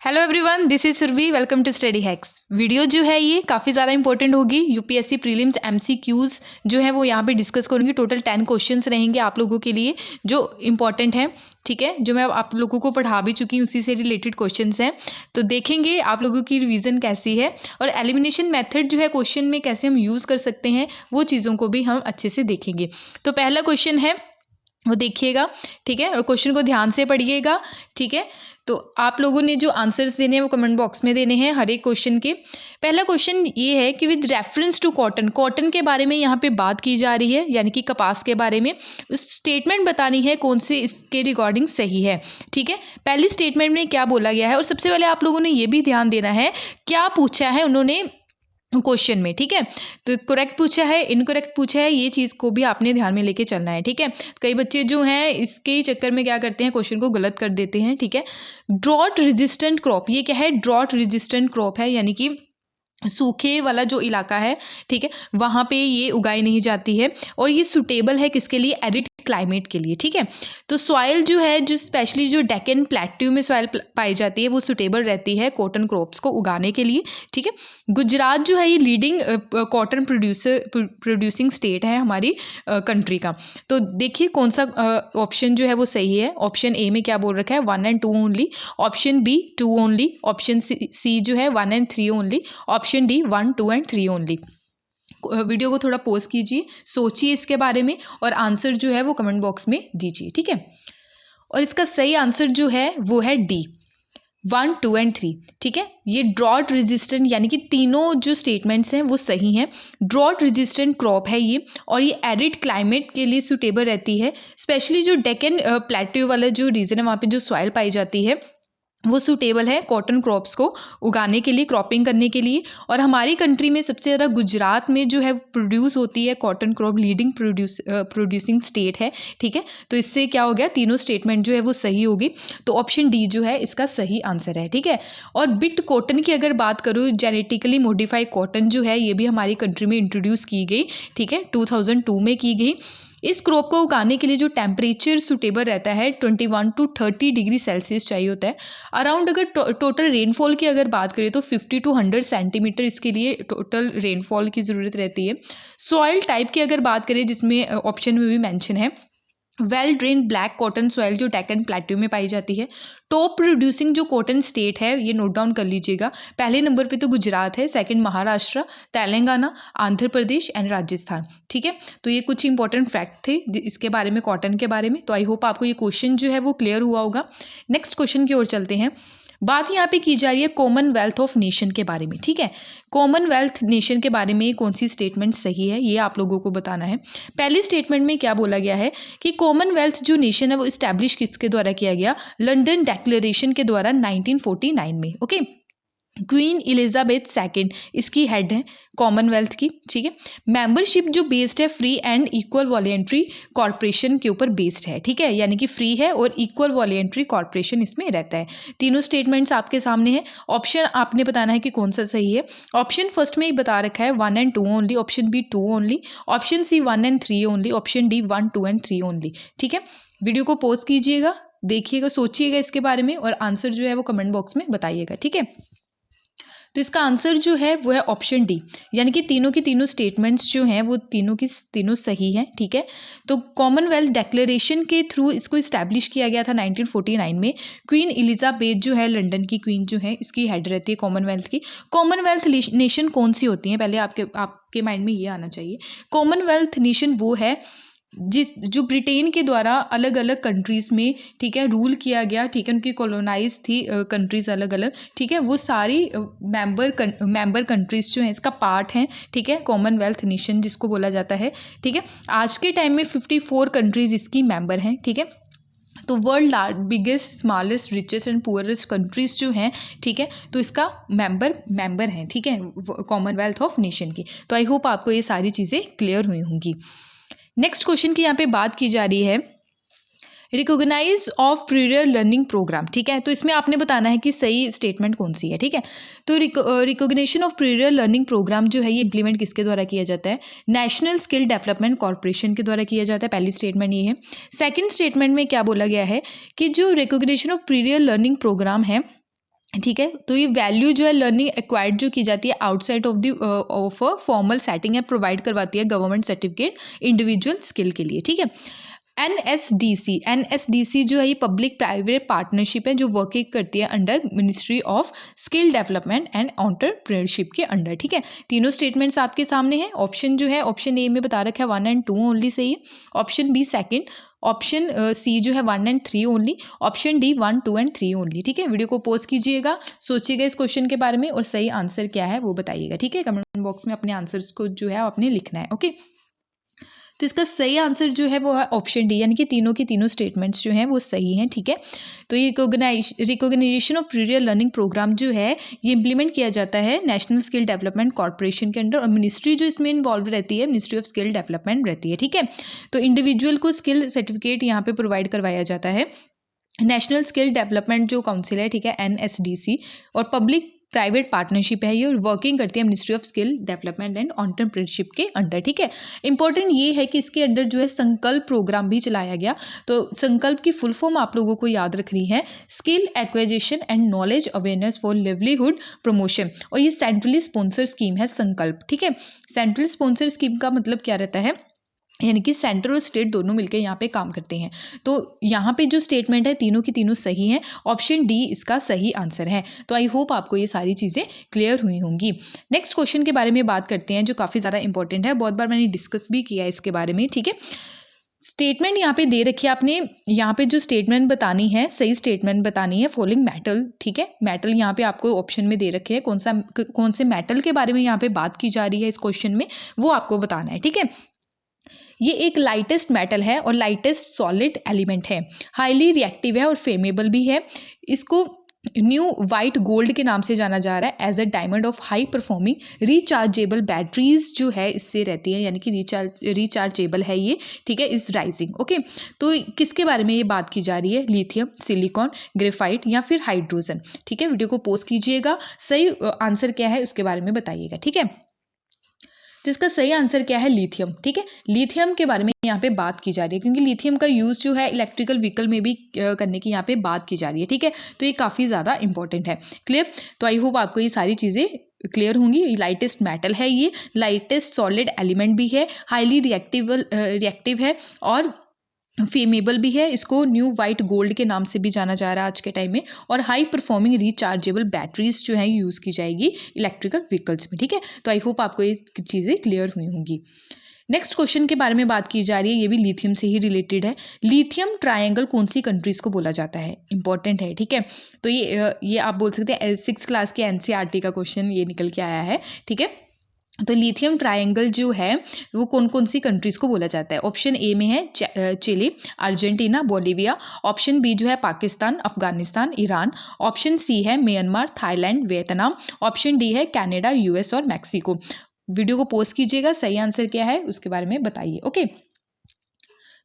Hello everyone, this is Surabhi. Welcome to study hacks. Video जो है ये काफ़ी ज़्यादा इंपॉर्टेंट होगी। यूपीएससी प्रीलिम्स एमसीक्यूज जो है वो यहाँ पे डिस्कस करूँगी। टोटल 10 क्वेश्चंस रहेंगे आप लोगों के लिए जो इंपॉर्टेंट है, ठीक है, जो मैं आप लोगों को पढ़ा भी चुकी हूँ, उसी से रिलेटेड क्वेश्चंस हैं। तो देखेंगे आप लोगों की रिवीजन कैसी है और एलिमिनेशन मेथड जो है क्वेश्चन में कैसे हम यूज़ कर सकते हैं, वो चीज़ों को भी हम अच्छे से देखेंगे। तो पहला क्वेश्चन है वो देखिएगा, ठीक है, और क्वेश्चन को ध्यान से पढ़िएगा, ठीक है। तो आप लोगों ने जो आंसर्स देने हैं वो कमेंट बॉक्स में देने हैं हर एक क्वेश्चन के। पहला क्वेश्चन ये है कि with reference to cotton, cotton के बारे में यहाँ पे बात की जा रही है, यानी कि कपास के बारे में। स्टेटमेंट बतानी है कौन से इसके रिगार्डिंग सही है, ठीक है। पहली स्टेटमेंट में क्या बोला गया है, और सबसे पहले आप लोगों ने ये भी ध्यान देना है क्या पूछा है उन्होंने क्वेश्चन में, ठीक है। तो करेक्ट पूछा है, इनकरेक्ट पूछा है, ये चीज़ को भी आपने ध्यान में लेके चलना है, ठीक है। कई बच्चे जो हैं इसके चक्कर में क्या करते हैं, क्वेश्चन को गलत कर देते हैं, ठीक है। ड्रॉट रेजिस्टेंट क्रॉप, ये क्या है, ड्रॉट रेजिस्टेंट क्रॉप है, यानी कि सूखे वाला जो इलाका है, ठीक है, वहाँ पे ये उगाई नहीं जाती है और ये सुटेबल है किसके लिए, एरिड क्लाइमेट के लिए, ठीक है। तो सॉइल जो है, जो स्पेशली जो डेक्कन प्लेट्यू में सॉइल पाई जाती है, वो सुटेबल रहती है कॉटन क्रॉप्स को उगाने के लिए, ठीक है। गुजरात जो है ये लीडिंग कॉटन प्रोड्यूसिंग स्टेट है हमारी कंट्री का। तो देखिए कौन सा ऑप्शन जो है वो सही है। ऑप्शन ए में क्या बोल रखा है, 1 and 2 only. Option B 2 only. Option C जो है 1 and 3 only. Option D 1, 2 and 3 only. Video को थोड़ा पॉज कीजिए, सोचिए इसके बारे में और आंसर जो है वो कमेंट बॉक्स में दीजिए, ठीक है। और इसका सही आंसर जो है वो है डी, 1, 2 and 3, ठीक है। ये ड्रॉट रेजिस्टेंट, यानी कि तीनों जो स्टेटमेंट्स हैं वो सही हैं। ड्रॉट रेजिस्टेंट क्रॉप है ये, और ये एरिड क्लाइमेट के लिए सुटेबल रहती है। स्पेशली जो डेक्कन प्लेट्यू वाला जो रीजन है, वहाँ पे जो सॉइल पाई जाती है वो सूटेबल है कॉटन क्रॉप्स को उगाने के लिए, क्रॉपिंग करने के लिए। और हमारी कंट्री में सबसे ज़्यादा गुजरात में जो है प्रोड्यूस होती है cotton crop, leading producing state है, ठीक है। तो इससे क्या हो गया, तीनों स्टेटमेंट जो है वो सही होगी। तो ऑप्शन डी जो है इसका सही आंसर है, ठीक है। और बिट कॉटन की अगर बात करूँ, जेनेटिकली मॉडिफाइड कॉटन जो है ये भी हमारी कंट्री में इंट्रोड्यूस की गई, ठीक है, 2002 में की गई। इस क्रॉप को उगाने के लिए जो टेम्परेचर सुटेबल रहता है 21 to 30 डिग्री सेल्सियस चाहिए होता है। अराउंड अगर टोटल रेनफॉल की अगर बात करें तो 50 to 100 सेंटीमीटर इसके लिए टोटल रेनफॉल की ज़रूरत रहती है। सॉइल टाइप की अगर बात करें, जिसमें ऑप्शन में भी मेंशन है, well drain black cotton soil जो डेक्कन प्लेट्यू में पाई जाती है। टॉप प्रोड्यूसिंग जो कॉटन स्टेट है, ये नोट डाउन कर लीजिएगा, पहले नंबर पे तो गुजरात है, सेकंड महाराष्ट्र, तेलंगाना, आंध्र प्रदेश एंड राजस्थान, ठीक है। तो ये कुछ इंपॉर्टेंट फैक्ट थे इसके बारे में, कॉटन के बारे में। तो आई होप आपको ये क्वेश्चन जो है वो क्लियर हुआ होगा। नेक्स्ट क्वेश्चन की ओर चलते हैं। बात यहाँ पे की जा रही है कॉमनवेल्थ ऑफ नेशन के बारे में, ठीक है। कॉमनवेल्थ नेशन के बारे में कौन सी स्टेटमेंट सही है, ये आप लोगों को बताना है। पहली स्टेटमेंट में क्या बोला गया है कि कॉमनवेल्थ जो नेशन है वो इस्टेब्लिश किसके द्वारा किया गया, लंदन डिक्लेरेशन के द्वारा 1949 में, ओके। क्वीन एलिजाबेथ सेकंड इसकी हेड है कॉमनवेल्थ की, ठीक है। मेंबरशिप जो बेस्ड है free and equal voluntary corporation के ऊपर बेस्ड है, ठीक है, यानी कि फ्री है और इक्वल वॉलेंट्री कॉर्पोरेशन इसमें रहता है। तीनों स्टेटमेंट्स आपके सामने है। ऑप्शन आपने बताना है कि कौन सा सही है। ऑप्शन फर्स्ट में ही बता रखा है 1 and 2 only. Option B 2 only. Option C 1 and 3 only. Option D 1, 2 and 3 only, ठीक है। वीडियो को पॉज कीजिएगा, देखिएगा, सोचिएगा इसके बारे में और आंसर जो है वो कमेंट बॉक्स में बताइएगा, ठीक है। तो इसका आंसर जो है वो है ऑप्शन डी, यानी कि तीनों की तीनों स्टेटमेंट्स जो हैं वो तीनों की तीनों सही हैं, ठीक है। तो कॉमनवेल्थ डिक्लेरेशन के थ्रू इसको इस्टेब्लिश किया गया था 1949 में। क्वीन एलिजाबेथ जो है, लंदन की क्वीन जो है, इसकी हेड रहती है कॉमनवेल्थ की। कॉमनवेल्थ नेशन कौन सी होती हैं, पहले आपके माइंड में ये आना चाहिए। कॉमनवेल्थ नेशन वो है जो ब्रिटेन के द्वारा अलग अलग कंट्रीज़ में, ठीक है, रूल किया गया, ठीक है, उनकी कॉलोनाइज थी कंट्रीज़ अलग अलग, ठीक है। वो सारी मेंबर कंट्रीज़ जो हैं इसका पार्ट हैं, ठीक है, कॉमनवेल्थ नेशन जिसको बोला जाता है, ठीक है। आज के टाइम में 54 कंट्रीज़ इसकी मेंबर हैं, ठीक है। तो world biggest, smallest, richest and poorest countries जो हैं, ठीक है, तो इसका मेंबर हैं, ठीक है, कॉमनवेल्थ ऑफ नेशन की। तो आई होप आपको ये सारी चीज़ें क्लियर हुई होंगी। नेक्स्ट क्वेश्चन की यहाँ पे बात की जा रही है recognize of prior learning program, ठीक है। तो इसमें आपने बताना है कि सही स्टेटमेंट कौन सी है, ठीक है। तो recognition of prior learning program जो है ये इंप्लीमेंट किसके द्वारा किया जाता है, नेशनल स्किल डेवलपमेंट कॉर्पोरेशन के द्वारा किया जाता है। पहली स्टेटमेंट ये है। सेकंड स्टेटमेंट में क्या बोला गया है कि जो recognition of prior learning program है ठीक है। तो ये वैल्यू जो है लर्निंग एक्वायर्ड जो की जाती है outside of the of a formal setting है, प्रोवाइड करवाती है गवर्नमेंट सर्टिफिकेट इंडिविजुअल स्किल के लिए। ठीक है। एनएसडीसी जो है ये पब्लिक प्राइवेट पार्टनरशिप है जो वर्किंग करती है under ministry of skill development and entrepreneurship के अंडर। ठीक है। तीनों स्टेटमेंट्स आपके सामने हैं। ऑप्शन जो है ऑप्शन ए में बता रखा है 1 एंड 2 ओनली सही है, option B second, option C जो है 1 and 3 only, option D 1 2 and 3 only. ठीक है। वीडियो को पॉज कीजिएगा, सोचिएगा इस क्वेश्चन के बारे में और सही आंसर क्या है वो बताइएगा। ठीक है। कमेंट बॉक्स में अपने आंसर्स को जो है आपने लिखना है। ओके। तो इसका सही आंसर जो है वो है ऑप्शन डी, यानी कि तीनों की तीनों स्टेटमेंट्स जो हैं वो सही हैं। ठीक है। तो ये recognization of prior learning program जो है ये इंप्लीमेंट किया जाता है नेशनल स्किल डेवलपमेंट कॉर्पोरेशन के अंडर, और मिनिस्ट्री जो इसमें इन्वॉल्व रहती है मिनिस्ट्री ऑफ स्किल डेवलपमेंट रहती है। ठीक है। तो इंडिविजुअल को स्किल सर्टिफिकेट यहाँ पे प्रोवाइड करवाया जाता है नेशनल स्किल डेवलपमेंट जो काउंसिल है, ठीक है, एनएसडीसी, और पब्लिक प्राइवेट पार्टनरशिप है ये, और वर्किंग करती है ministry of skill development and entrepreneurship के अंडर। ठीक है। इंपॉर्टेंट ये है कि इसके अंडर जो है संकल्प प्रोग्राम भी चलाया गया। तो संकल्प की फुल फॉर्म आप लोगों को याद रखनी है, skill acquisition and knowledge awareness for livelihood promotion, और ये सेंट्रली स्पॉन्सर स्कीम है संकल्प। ठीक है। सेंट्रल स्पॉन्सर स्कीम का मतलब क्या रहता है, यानी कि सेंटर और स्टेट दोनों मिलकर यहाँ पे काम करते हैं। तो यहाँ पे जो स्टेटमेंट है तीनों की तीनों सही हैं, ऑप्शन डी इसका सही आंसर है। तो आई होप आपको ये सारी चीज़ें क्लियर हुई होंगी। नेक्स्ट क्वेश्चन के बारे में बात करते हैं जो काफ़ी ज़्यादा इंपॉर्टेंट है, बहुत बार मैंने डिस्कस भी किया है इसके बारे में। ठीक है। स्टेटमेंट यहाँ पे दे रखी है, आपने यहाँ पे जो स्टेटमेंट बतानी है सही स्टेटमेंट बतानी है फॉलोइंग मेटल। ठीक है। मेटल यहाँ पे आपको ऑप्शन में दे रखे हैं, कौन से मेटल के बारे में यहाँ पे बात की जा रही है इस क्वेश्चन में, वो आपको बताना है। ठीक है। ये एक लाइटेस्ट मेटल है और लाइटेस्ट सॉलिड एलिमेंट है, हाईली रिएक्टिव है और फेमेबल भी है। इसको न्यू वाइट गोल्ड के नाम से जाना जा रहा है as a diamond of high performing rechargeable batteries जो है इससे रहती है, यानी कि रिचार्जेबल है ये। ठीक है। इस राइजिंग। ओके। तो किसके बारे में ये बात की जा रही है, लिथियम, सिलिकॉन, ग्रेफाइट या फिर हाइड्रोजन। ठीक है। वीडियो को पॉज कीजिएगा, सही आंसर क्या है उसके बारे में बताइएगा। ठीक है। तो इसका सही आंसर क्या है, लिथियम। ठीक है। लिथियम के बारे में यहाँ पे बात की जा रही है, क्योंकि लिथियम का यूज़ जो है इलेक्ट्रिकल व्हीकल में भी करने की यहाँ पे बात की जा रही है। ठीक है। तो ये काफ़ी ज़्यादा इंपॉर्टेंट है। क्लियर। तो आई होप आपको ये सारी चीज़ें क्लियर होंगी। लाइटेस्ट मेटल है ये, लाइटेस्ट सॉलिड एलिमेंट भी है, हाईली रिएक्टिव है और फेमेबल भी है। इसको न्यू वाइट गोल्ड के नाम से भी जाना जा रहा है आज के टाइम में, और हाई परफॉर्मिंग रिचार्जेबल बैटरीज जो है यूज़ की जाएगी इलेक्ट्रिकल व्हीकल्स में। ठीक है। तो आई होप आपको ये चीज़ें क्लियर हुई होंगी। नेक्स्ट क्वेश्चन के बारे में बात की जा रही है, ये भी लिथियम से ही रिलेटेड है। लिथियम ट्रायंगल कौन सी कंट्रीज को बोला जाता है, इंपॉर्टेंट है। ठीक है। तो ये आप बोल सकते हैं 6th क्लास के एनसीईआरटी का क्वेश्चन ये निकल के आया है। ठीक है। तो लिथियम ट्रायंगल जो है वो कौन कौन सी कंट्रीज़ को बोला जाता है, ऑप्शन ए में है Chile, Argentina, Bolivia, option B जो है Pakistan, Afghanistan, Iran, option C है Myanmar, Thailand, Vietnam, option D है कनाडा, यूएस और मैक्सिको। वीडियो को पॉज कीजिएगा, सही आंसर क्या है उसके बारे में बताइए। ओके।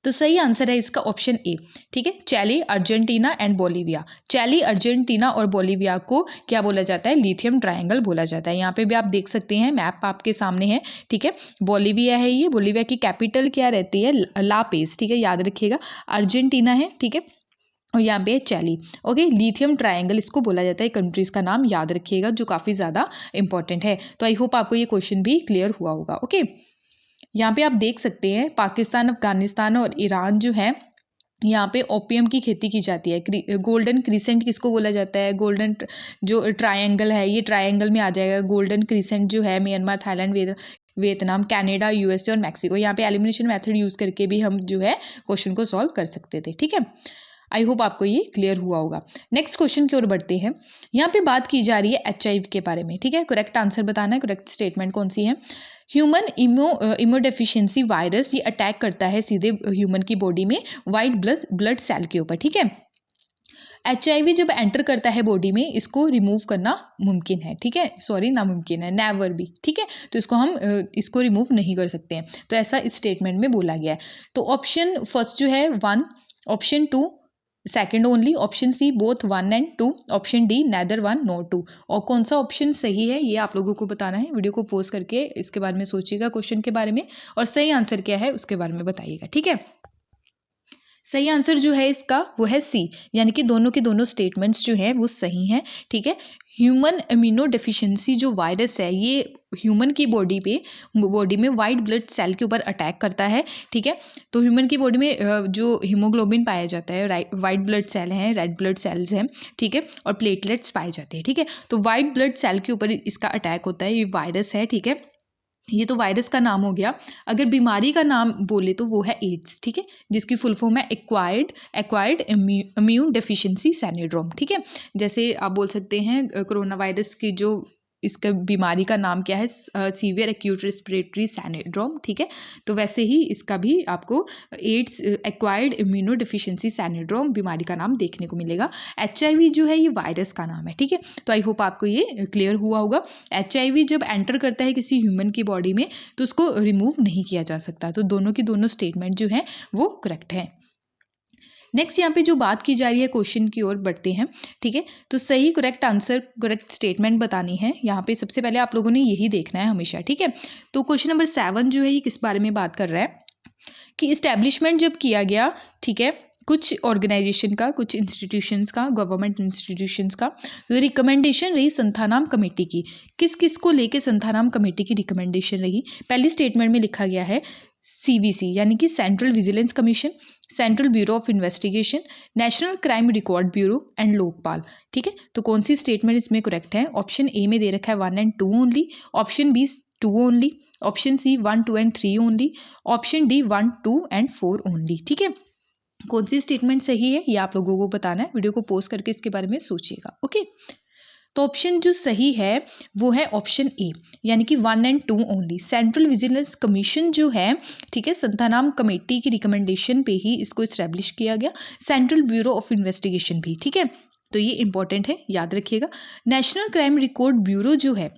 तो सही आंसर है इसका ऑप्शन ए। ठीक है। Chile, Argentina and Bolivia. Chile, Argentina और बोलीविया को क्या बोला जाता है, लिथियम ट्रायंगल बोला जाता है। यहाँ पे भी आप देख सकते हैं, मैप आपके सामने है। ठीक है। बोलीविया है ये, बोलीविया की कैपिटल क्या रहती है, ला पेज। ठीक है, याद रखिएगा। अर्जेंटीना है। ठीक है। और यहाँ पे चिली। ओके। लिथियम ट्रायंगल इसको बोला जाता है, कंट्रीज का नाम याद रखिएगा जो काफ़ी ज़्यादा इंपॉर्टेंट है। तो आई होप आपको ये क्वेश्चन भी क्लियर हुआ होगा। ओके। यहाँ पे आप देख सकते हैं पाकिस्तान, अफगानिस्तान और ईरान जो है यहाँ पे ओपियम की खेती की जाती है। गोल्डन क्रीसेंट किसको बोला जाता है, गोल्डन जो ट्रायंगल है ये ट्रायंगल में आ जाएगा। गोल्डन क्रीसेंट जो है Myanmar, Thailand, Vietnam, Canada, USA और मैक्सिको। यहाँ पे एलिमिनेशन मेथड यूज़ करके भी हम जो है क्वेश्चन को सॉल्व कर सकते थे। ठीक है। आई होप आपको ये क्लियर हुआ होगा। नेक्स्ट क्वेश्चन की ओर बढ़ते हैं। यहाँ पे बात की जा रही है HIV के बारे में। ठीक है। करेक्ट आंसर बताना है, करेक्ट स्टेटमेंट कौन सी है। ह्यूमन इम्यूनोडेफिशिएंसी वायरस ये अटैक करता है सीधे ह्यूमन की बॉडी में वाइट ब्लड सेल के ऊपर। ठीक है। HIV जब एंटर करता है बॉडी में इसको रिमूव करना मुमकिन है। ठीक है, सॉरी नामुमकिन है, नेवर भी। ठीक है। तो इसको हम इसको रिमूव नहीं कर सकते हैं, तो ऐसा इस स्टेटमेंट में बोला गया है। तो ऑप्शन फर्स्ट जो है 1, option 2 second only, option C both 1 and 2, option D neither 1 nor 2। और कौन सा ऑप्शन सही है ये आप लोगों को बताना है। वीडियो को पॉज करके इसके बारे में सोचिएगा क्वेश्चन के बारे में, और सही आंसर क्या है उसके बारे में बताइएगा। ठीक है। सही आंसर जो है इसका वो है सी, यानी कि दोनों के दोनों स्टेटमेंट्स जो हैं वो सही हैं। ठीक है, ह्यूमन इम्यूनो डेफिशिएंसी जो वायरस है ये ह्यूमन की बॉडी में वाइट ब्लड सेल के ऊपर अटैक करता है। ठीक है, तो ह्यूमन की बॉडी में जो हीमोग्लोबिन पाया जाता है, वाइट ब्लड सेल हैं, रेड ब्लड सेल्स हैं, ठीक है, और प्लेटलेट्स पाए जाते हैं। ठीक है, तो वाइट ब्लड सेल के ऊपर इसका अटैक होता है, ये वायरस है। ठीक है, ये तो वायरस का नाम हो गया। अगर बीमारी का नाम बोले तो वो है एड्स। ठीक है, जिसकी फुल फॉर्म है एक्वायर्ड इम्यून डेफिशिएंसी सिंड्रोम। ठीक है, जैसे आप बोल सकते हैं कोरोना वायरस की जो इसका बीमारी का नाम क्या है, सीवियर एक्यूट रेस्पिरेटरी सिंड्रोम। ठीक है, तो वैसे ही इसका भी आपको ads acquired immuno deficiency syndrome बीमारी का नाम देखने को मिलेगा। HIV जो है ये वायरस का नाम है। ठीक है, तो आई होप आपको ये क्लियर हुआ होगा। HIV जब एंटर करता है किसी ह्यूमन की बॉडी में तो उसको रिमूव नहीं किया जा सकता। तो दोनों की दोनों स्टेटमेंट जो है वो करेक्ट है। नेक्स्ट यहाँ पे जो बात की जा रही है क्वेश्चन की ओर बढ़ते हैं। ठीक है, तो सही करेक्ट आंसर करेक्ट स्टेटमेंट बतानी है। यहाँ पे सबसे पहले आप लोगों ने यही देखना है हमेशा। ठीक है, तो क्वेश्चन नंबर 7 जो है ये किस बारे में बात कर रहा है कि इस्टेब्लिशमेंट जब किया गया, ठीक है, कुछ ऑर्गेनाइजेशन का, कुछ इंस्टीट्यूशंस का, गवर्नमेंट इंस्टीट्यूशंस का, तो रिकमेंडेशन रही संथानाम कमेटी की। किस किस को लेके संथानाम कमेटी की रिकमेंडेशन रही? पहली स्टेटमेंट में लिखा गया है CVC यानी कि Central Vigilance Commission, Central Bureau of Investigation, National Crime Record Bureau and Lokpal. ठीक है, तो कौन सी स्टेटमेंट इसमें करेक्ट है? ऑप्शन ए में दे रखा है 1 and 2 only, option B 2 only, option C 1, 2 and 3 only, option D 1, 2 and 4 only. ठीक है, कौन सी स्टेटमेंट सही है ये आप लोगों को बताना है। वीडियो को पॉज करके इसके बारे में सोचिएगा। ओके, तो ऑप्शन जो सही है वो है ऑप्शन ए, यानी कि 1 and 2 only. Central Vigilance commission जो है, ठीक है, संथानाम कमेटी की रिकमेंडेशन पे ही इसको इस्टेब्लिश किया गया। सेंट्रल ब्यूरो ऑफ इन्वेस्टिगेशन भी। ठीक है, तो ये इंपॉर्टेंट है, याद रखिएगा। नेशनल क्राइम रिकॉर्ड ब्यूरो जो है,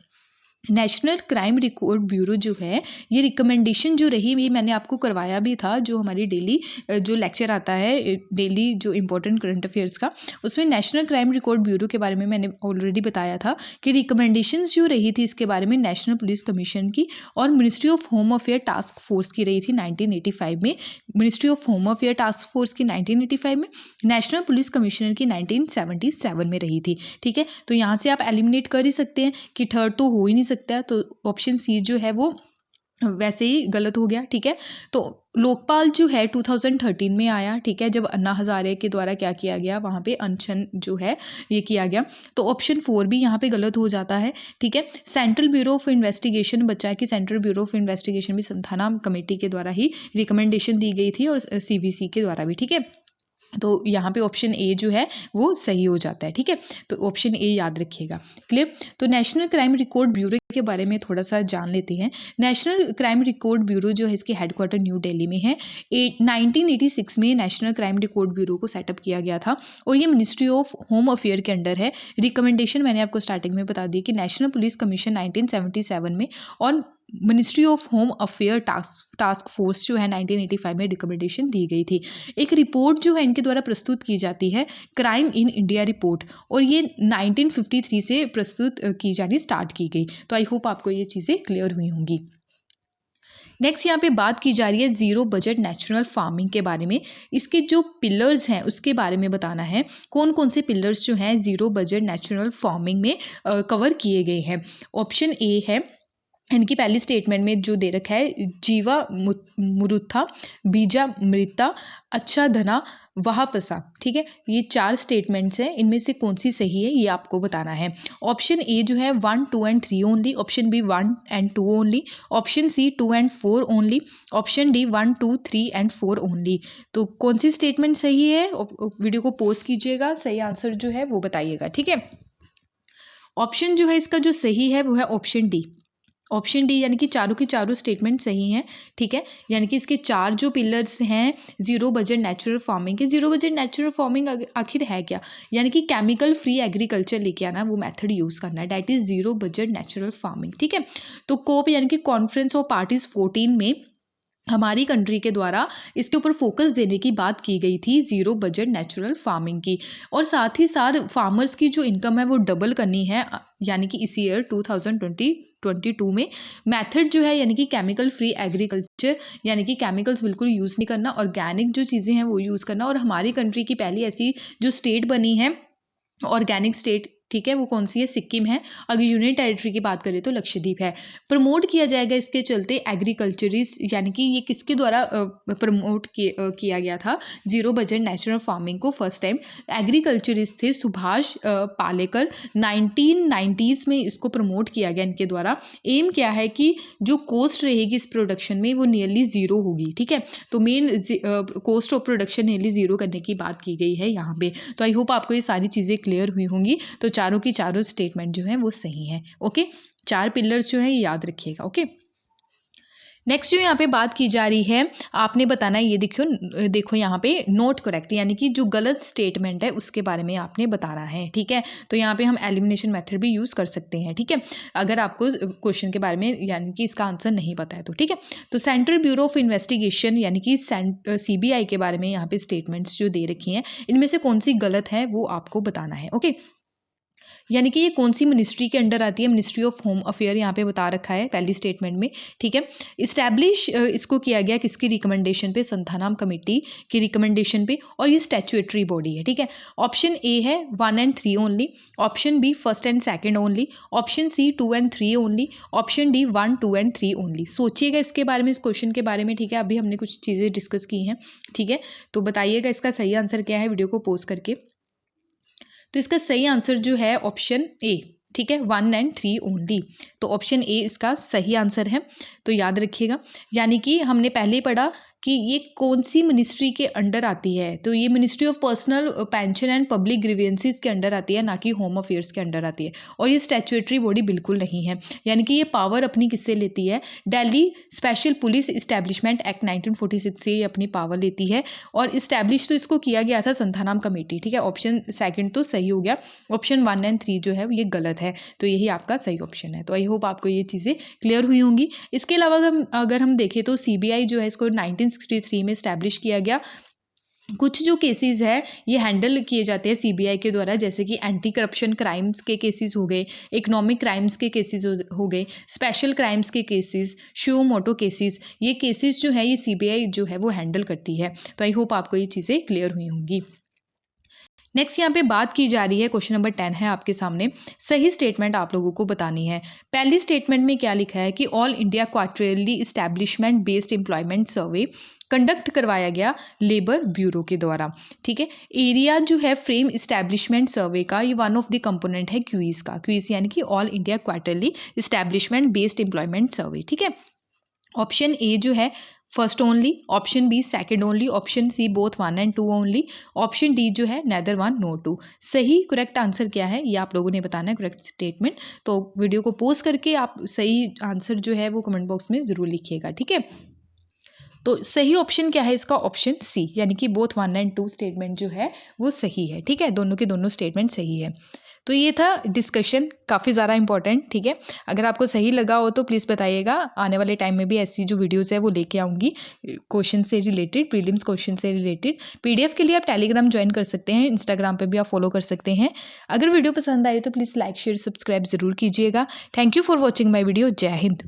नेशनल क्राइम रिकॉर्ड ब्यूरो जो है, ये रिकमेंडेशन जो रही, ये मैंने आपको करवाया भी था, जो हमारी डेली जो लेक्चर आता है, डेली जो इम्पोर्टेंट करंट अफेयर्स का, उसमें नेशनल क्राइम रिकॉर्ड ब्यूरो के बारे में मैंने ऑलरेडी बताया था कि रिकमेंडेशंस जो रही थी इसके बारे में नेशनल पुलिस कमीशन की और ministry of home affair task force की रही थी 1985 में, ministry of home affair task force की 1985 में, नेशनल पुलिस कमिश्नर की 1977 में रही थी। ठीक है, तो यहाँ से आप एलिमिनेट कर ही सकते हैं कि थर्ड तो हो ही नहीं सकता, तो ऑप्शन सी जो है वो वैसे ही गलत हो गया। ठीक है, तो लोकपाल जो है 2013 में आया। ठीक है, जब अन्ना हजारे के द्वारा क्या किया गया, वहाँ पे अनशन जो है ये किया गया, तो ऑप्शन 4 भी यहाँ पे गलत हो जाता है। ठीक है, सेंट्रल ब्यूरो ऑफ इन्वेस्टिगेशन बचा है कि सेंट्रल ब्यूरो ऑफ इन्वेस्टिगेशन भी संथानाम कमेटी के द्वारा ही रिकमेंडेशन दी गई थी और CVC के द्वारा भी। ठीक है, तो यहाँ पे ऑप्शन ए जो है वो सही हो जाता है। ठीक है, तो ऑप्शन ए याद रखिएगा। क्लियर? तो नेशनल क्राइम रिकॉर्ड ब्यूरो के बारे में थोड़ा सा जान लेते हैं। नेशनल क्राइम रिकॉर्ड ब्यूरो जो है इसके हेडक्वार्टर न्यू दिल्ली में है। 1986 में नेशनल क्राइम रिकॉर्ड ब्यूरो को सेटअप किया गया था और ये मिनिस्ट्री ऑफ होम अफेयर के अंडर है। रिकमेंडेशन मैंने आपको स्टार्टिंग में बता दी कि नेशनल पुलिस कमीशन 1977 में और ministry of home affair task force जो है 1985 में रिकमेंडेशन दी गई थी। एक रिपोर्ट जो है इनके द्वारा प्रस्तुत की जाती है, क्राइम इन इंडिया रिपोर्ट, और ये 1953 से प्रस्तुत की जानी स्टार्ट की गई। तो आई होप आपको ये चीज़ें क्लियर हुई होंगी। नेक्स्ट यहाँ पे बात की जा रही है ज़ीरो बजट नेचुरल फार्मिंग के बारे में। इसके जो पिलर्स हैं उसके बारे में बताना है, कौन कौन से पिलर्स जो हैं ज़ीरो बजट नेचुरल फार्मिंग में कवर किए गए हैं। ऑप्शन ए है, इनकी पहली स्टेटमेंट में जो दे रखा है, जीवा मुरुथा, बीजा मृता, अच्छा धना, वहापसा। ठीक है, ये 4 स्टेटमेंट्स हैं, इनमें से कौन सी सही है ये आपको बताना है। ऑप्शन ए जो है 1, 2 and 3 only, option B 1 and 2 only, option C 2 and 4 only, option D 1, 2, 3 and 4 only. तो कौन सी स्टेटमेंट सही है? वीडियो को पॉज कीजिएगा, सही आंसर जो है वो बताइएगा। ठीक है, ऑप्शन जो है इसका जो सही है वो है ऑप्शन डी। ऑप्शन डी, यानी कि चारों की चारों स्टेटमेंट सही हैं। ठीक है, यानी कि इसके 4 जो पिलर्स हैं ज़ीरो बजट नेचुरल फार्मिंग के। ज़ीरो बजट नेचुरल फार्मिंग आखिर है क्या? यानी कि केमिकल फ्री एग्रीकल्चर लेके आना, वो मेथड यूज़ करना है, that is zero budget natural farming. ठीक है, तो कोप यानी कि कॉन्फ्रेंस ऑफ पार्टीज 14 में हमारी कंट्री के द्वारा इसके ऊपर फोकस देने की बात की गई थी, ज़ीरो बजट नेचुरल फार्मिंग की, और साथ ही साथ फार्मर्स की जो इनकम है वो डबल करनी है, यानी कि इसी ईयर 2022 में। मेथड जो है यानी कि केमिकल फ्री एग्रीकल्चर, यानी कि केमिकल्स बिल्कुल यूज़ नहीं करना, ऑर्गेनिक जो चीज़ें हैं वो यूज़ करना। और हमारी कंट्री की पहली ऐसी जो स्टेट बनी है ऑर्गेनिक स्टेट, ठीक है, वो कौन सी है? सिक्किम है। अगर यूनियन टेरिटरी की बात करें तो लक्षद्वीप है। प्रमोट किया जाएगा इसके चलते एग्रीकल्चरिस्ट, यानी कि ये किसके द्वारा प्रमोट किया गया था? जीरो बजट नेचुरल फार्मिंग को फर्स्ट टाइम एग्रीकल्चरिस्ट थे सुभाष पालेकर, 1990s में इसको प्रमोट किया गया इनके द्वारा। एम क्या है कि जो कॉस्ट रहेगी इस प्रोडक्शन में वो नियरली ज़ीरो होगी, ठीक है। तो main cost of production nearly zero करने की बात की गई है यहाँ पे। तो आई होप आपको ये सारी चीज़ें क्लियर हुई होंगी। तो चारों की चारों स्टेटमेंट जो है वो सही है। ओके, 4 पिलर्स जो है ये याद रखिएगा। ओके, नेक्स्ट जो यहाँ पे बात की जा रही है, आपने बताना है, ये देखो यहाँ पे नोट करेक्ट, यानी कि जो गलत स्टेटमेंट है उसके बारे में आपने बताना है, ठीक है। तो यहाँ पे हम एलिमिनेशन मेथड भी यूज़ कर सकते हैं, ठीक है, अगर आपको क्वेश्चन के बारे में यानी कि इसका आंसर नहीं पता है तो, ठीक है। तो सेंट्रल ब्यूरो ऑफ इन्वेस्टिगेशन यानी कि CBI के बारे में यहाँ पे स्टेटमेंट्स जो दे रखी हैं, इनमें से कौन सी गलत है वो आपको बताना है। ओके, यानी कि ये कौन सी मिनिस्ट्री के अंडर आती है? मिनिस्ट्री ऑफ होम अफेयर यहाँ पे बता रखा है पहली स्टेटमेंट में, ठीक है। इस्टेब्लिश इसको किया गया किसकी रिकमेंडेशन पे? संथानाम कमेटी की रिकमेंडेशन पे, और ये स्टैट्यूटरी बॉडी है, ठीक है। ऑप्शन ए है 1 and 3 only, option B 1st and 2nd only, option C 2 and 3 only, option D 1, 2 and 3 only. सोचिएगा इसके बारे में, इस क्वेश्चन के बारे में, ठीक है। अभी हमने कुछ चीज़ें डिस्कस की हैं, ठीक है। तो बताइएगा इसका सही आंसर क्या है वीडियो को पॉज करके। तो इसका सही आंसर जो है ऑप्शन ए, ठीक है, 1 and 3 ओनली। तो ऑप्शन ए इसका सही आंसर है। तो याद रखिएगा, यानी कि हमने पहले ही पढ़ा कि ये कौन सी मिनिस्ट्री के अंडर आती है। तो ये ministry of personal pension and public grievances के अंडर आती है, ना कि होम अफेयर्स के अंडर आती है। और ये स्टैट्यूटरी बॉडी बिल्कुल नहीं है, यानी कि ये पावर अपनी किससे लेती है? Delhi special police establishment act 1946 से ये अपनी पावर लेती है। और इस्टेब्लिश तो इसको किया गया था संथानाम कमेटी, ठीक है। ऑप्शन सेकंड तो सही हो गया, ऑप्शन 1 and 3 जो है ये गलत है। तो यही आपका सही ऑप्शन है। तो आई होप आपको ये चीज़ें क्लियर हुई होंगी। इसके अलावा अगर हम देखें तो CBI जो है इसको 1963 में इस्टेब्लिश किया गया। कुछ जो केसेस है ये हैंडल किए जाते हैं CBI के द्वारा, जैसे कि एंटी करप्शन क्राइम्स के केसेस हो गए, इकोनॉमिक क्राइम्स के केसेस हो गए, स्पेशल क्राइम्स के केसेस, शो मोटो केसेस। ये केसेस जो है ये CBI जो है वो हैंडल करती है। तो आई होप आपको ये चीज़ें क्लियर हुई होंगी। नेक्स्ट यहाँ पे बात की जा रही है, क्वेश्चन नंबर 10 है आपके सामने। सही स्टेटमेंट आप लोगों को बतानी है। पहली स्टेटमेंट में क्या लिखा है कि all India quarterly establishment based employment survey conduct करवाया गया लेबर ब्यूरो के द्वारा, ठीक है। एरिया जो है फ्रेम इस्टेब्लिशमेंट सर्वे का, ये वन ऑफ द कंपोनेंट है क्यूईस का। क्यूईस यानी कि all India quarterly establishment based employment survey, ठीक है। ऑप्शन ए जो है first only, option B second only, option C both 1 and 2 only, option D जो है नेदर 1 नो 2। सही करेक्ट आंसर क्या है ये आप लोगों ने बताना है, करेक्ट स्टेटमेंट। तो वीडियो को पोस्ट करके आप सही आंसर जो है वो कमेंट बॉक्स में ज़रूर लिखिएगा, ठीक है। तो सही ऑप्शन क्या है इसका? ऑप्शन सी, यानी कि बोथ 1 and 2 स्टेटमेंट जो है वो सही है, ठीक है। दोनों के दोनों स्टेटमेंट सही है। तो ये था डिस्कशन, काफ़ी ज़्यादा इंपॉर्टेंट, ठीक है। अगर आपको सही लगा हो तो प्लीज़ बताइएगा। आने वाले टाइम में भी ऐसी जो वीडियोस है वो लेके आऊँगी क्वेश्चन से रिलेटेड, प्रीलिम्स क्वेश्चन से रिलेटेड। PDF के लिए आप टेलीग्राम ज्वाइन कर सकते हैं, इंस्टाग्राम पे भी आप फॉलो कर सकते हैं। अगर वीडियो पसंद आई तो प्लीज़ लाइक शेयर सब्सक्राइब ज़रूर कीजिएगा। Thank you for watching my video. जय हिंद।